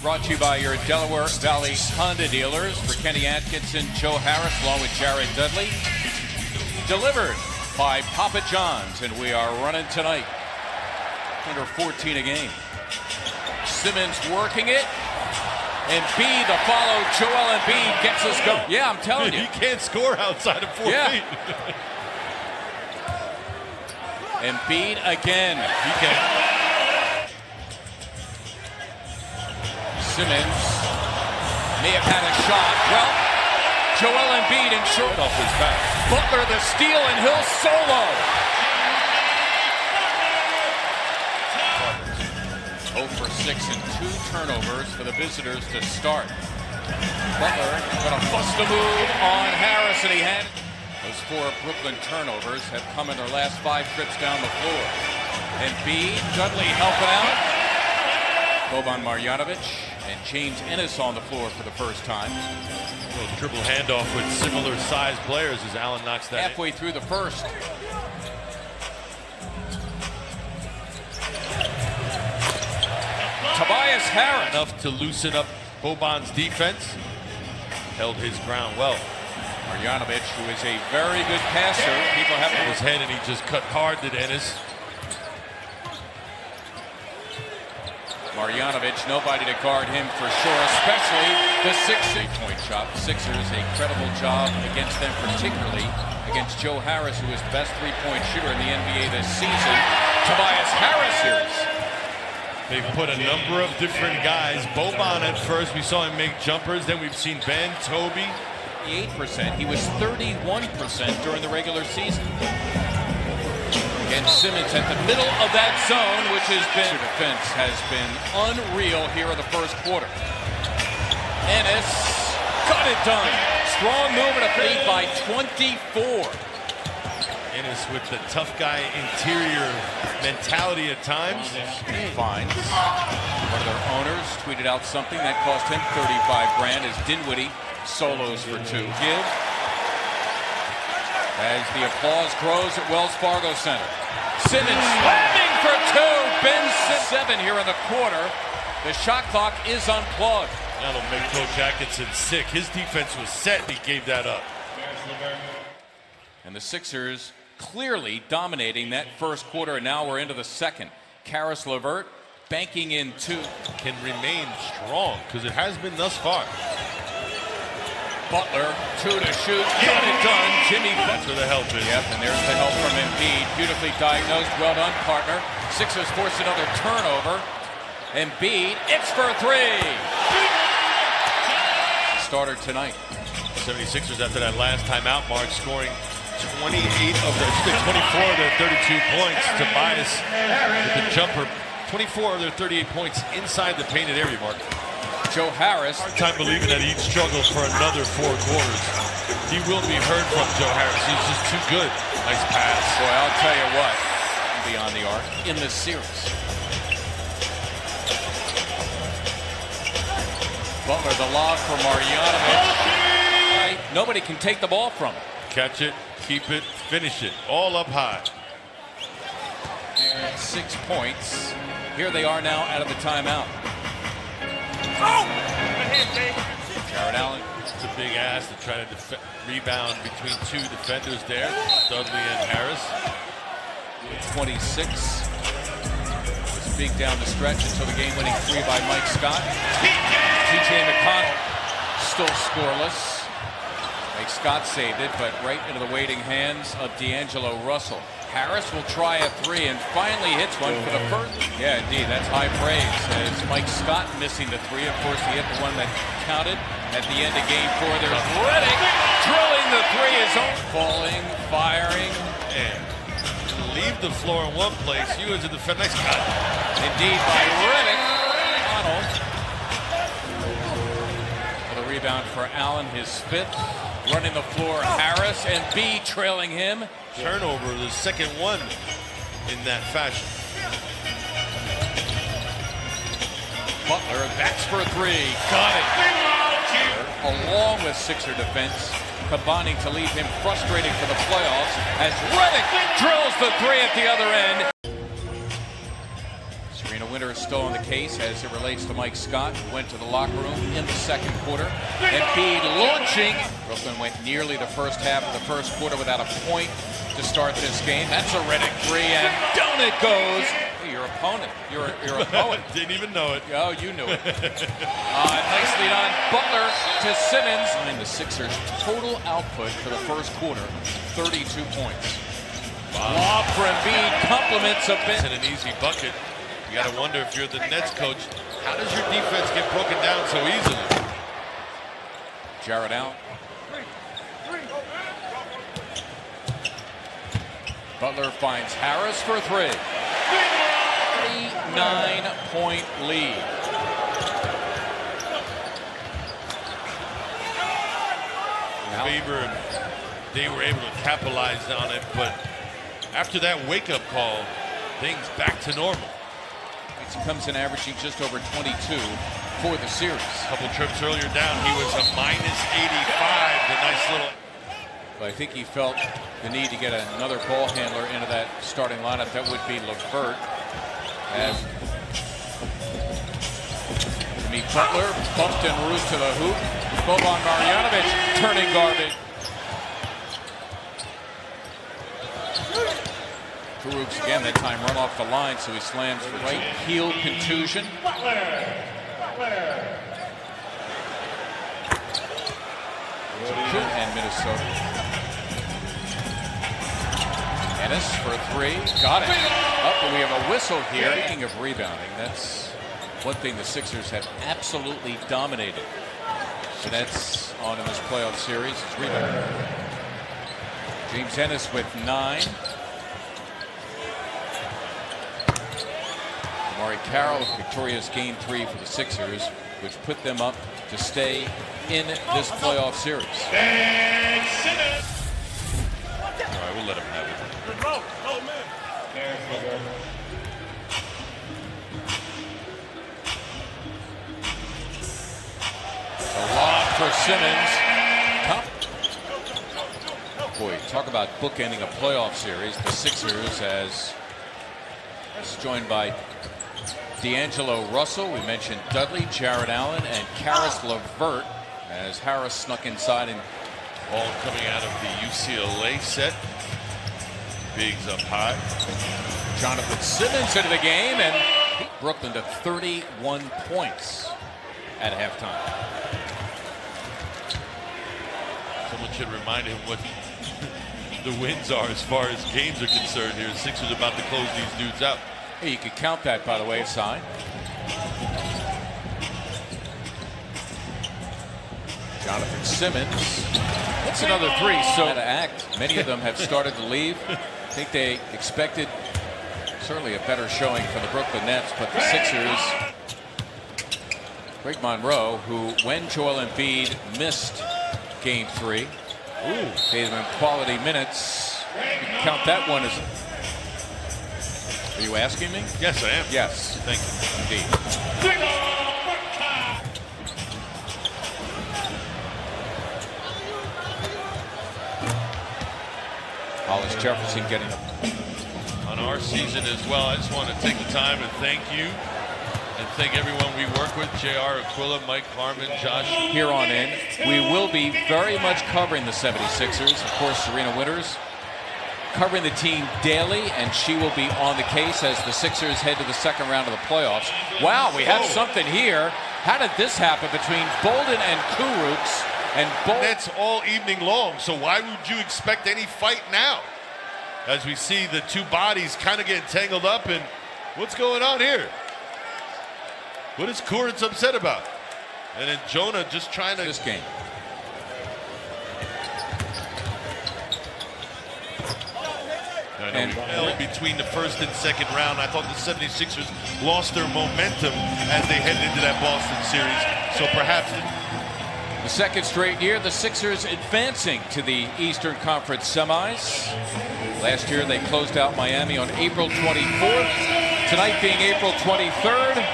Brought to you by your Delaware Valley Honda dealers. For Kenny Atkinson, Joe Harris, along with Jared Dudley. Delivered by Papa John's, and we are running tonight. Under 14 a game. Simmons working it. Embiid, the follow. Joel Embiid gets us going. Yeah, I'm telling you. He can't score outside of 4 feet. Embiid again. He can. Simmons may have had a shot. Well, Joel Embiid in short off his back. Butler the steal, and he'll solo. 0 for 6 and 2 turnovers for the visitors to start. Butler going to bust a move on Harris, and he had those 4 Brooklyn turnovers have come in their last 5 trips down the floor. Embiid, Dudley helping out. Boban Marjanovic and James Ennis on the floor for the first time. A little triple handoff with similar sized players as Allen knocks that halfway through the first. Tobias Harris. Enough to loosen up Boban's defense. Held his ground well. Marjanovic, who is a very good passer. People have his head, and he just cut hard to Ennis. Marjanovic, nobody to guard him for sure, especially the 6-point shot. Sixers, a credible job against them, particularly against Joe Harris, who is best 3-point shooter in the NBA this season. Tobias Harris here. They've put a number of different guys. Boban at first, we saw him make jumpers. Then we've seen Ben, Toby. 8%. He was 31% during the regular season. And Simmons at the middle of that zone, which has been defense has been unreal here in the first quarter. Ennis got it done. Strong movement of lead by 24. Ennis with the tough guy interior mentality at times. Fine. One of their owners tweeted out something that cost him $35 grand as Dinwiddie solos for 2. Give. As the applause grows at Wells Fargo Center. Simmons slamming for 2. Ben 7 here in the quarter. The shot clock is unplugged. That'll make Coach Atkinson sick. His defense was set and he gave that up. And the Sixers clearly dominating that first quarter, and now we're into the second. Caris LeVert banking in 2. Can remain strong because it has been thus far. Butler, 2 to shoot, got it done. Jimmy, that's where the help is. Yep, and there's the help from Embiid. Beautifully diagnosed, well done, partner. Sixers force another turnover. Embiid, it's for 3. Starter tonight. 76ers after that last timeout mark, scoring 24 of their 32 points. Tobias with the jumper. 24 of their 38 points inside the painted area, Mark. Joe Harris. Hard time believing that he'd struggle for another 4 quarters. He will be heard from, Joe Harris. He's just too good. Nice pass. Boy, I'll tell you what, beyond the arc in this series. Butler, the lob for Marjanovic. Nobody can take the ball from him. Catch it, keep it, finish it. All up high. 6 points. Here they are now out of the timeout. Jared Allen. It's a big ass to try to rebound between 2 defenders there, Dudley and Harris. 26. Was big down the stretch until the game-winning 3 by Mike Scott. TJ McConnell still scoreless. Mike Scott saved it, but right into the waiting hands of D'Angelo Russell. Harris will try a 3 and finally hits one for the first. Yeah, indeed, that's high praise. As Mike Scott missing the 3. Of course, he hit the one that counted at the end of game 4. There's Redick drilling the 3. His own falling, firing. And leave the floor in one place. You as a defender. Nice cut. Indeed, by Redick. Arnold. For the rebound for Allen, his 5th. Running the floor, Harris, and B trailing him. Turnover, the second one in that fashion. Butler, that's for 3. Got it. Along with Sixer defense, combining to leave him frustrated for the playoffs as Redick drills the 3 at the other end. Serena Winters still on the case as it relates to Mike Scott, who went to the locker room in the second quarter. Embiid launching. Brooklyn went nearly the first half of the first quarter without a point to start this game. That's a Redick three, and down it goes. Hey, your opponent. You're a poet. Didn't even know it. Oh, you knew it. Nicely done. Butler to Simmons. And the Sixers' total output for the first quarter, 32 points. Lob for Embiid, compliments a bit. And an easy bucket. You got to wonder if you're the Nets coach, how does your defense get broken down so easily? Jarrett out. Butler finds Harris for three. 39-point lead. Favor, they were able to capitalize on it, but after that wake-up call, things back to normal. He comes in averaging just over 22 for the series. A couple trips earlier down, he was a minus 85. The nice little. But I think he felt the need to get another ball handler into that starting lineup. That would be LeVert. As to meet Butler, bumped en route to the hoop. Boban Marjanovic turning garbage. Farouk's again, that time run off the line, so he slams right heel contusion. And Minnesota. Ennis for three, got it. But we have a whistle here. Speaking of rebounding, that's one thing the Sixers have absolutely dominated. The Nets on in this playoff series is rebounding. James Ennis with 9. Amari Carroll, victorious game 3 for the Sixers, which put them up to stay in this playoff series. All right, we'll let him have it. A lob for Simmons. Boy, talk about bookending a playoff series. The Sixers as joined by D'Angelo Russell. We mentioned Dudley, Jarrett Allen, and Karis LeVert as Harris snuck inside and Ball coming out of the UCLA set. Biggs up high. Jonathan Simmons into the game and Brooklyn to 31 points at halftime. Someone should remind him what the wins are as far as games are concerned here. The Sixers about to close these dudes out. Hey, you could count that, by the way, aside. Jonathan Simmons. That's another three. So to act, many of them have started to leave. I think they expected certainly a better showing for the Brooklyn Nets, but the Sixers, Greg Monroe, who when Joel Embiid missed game 3, gave him quality minutes. You can count that one as. Are you asking me? Yes, I am. Yes. Thank you. Indeed. Hollis Jefferson getting on our season as well. I just want to take the time and thank you and thank everyone we work with. JR Aquila, Mike Harmon, Josh. Here on in, we will be very much covering the 76ers. Of course, Serena Winters covering the team daily, and she will be on the case as the Sixers head to the second round of the playoffs. Wow, we have something here. How did this happen between Bolden and Kurucs? And Nets all evening long, so why would you expect any fight now? As we see the two bodies kind of getting tangled up, and what's going on here? What is Kurucs upset about? And then Jonah just trying to... This game. I know between the first and second round, I thought the 76ers lost their momentum as they headed into that Boston series. So perhaps... The second straight year, the Sixers advancing to the Eastern Conference semis. Last year, they closed out Miami on April 24th. Tonight being April 23rd.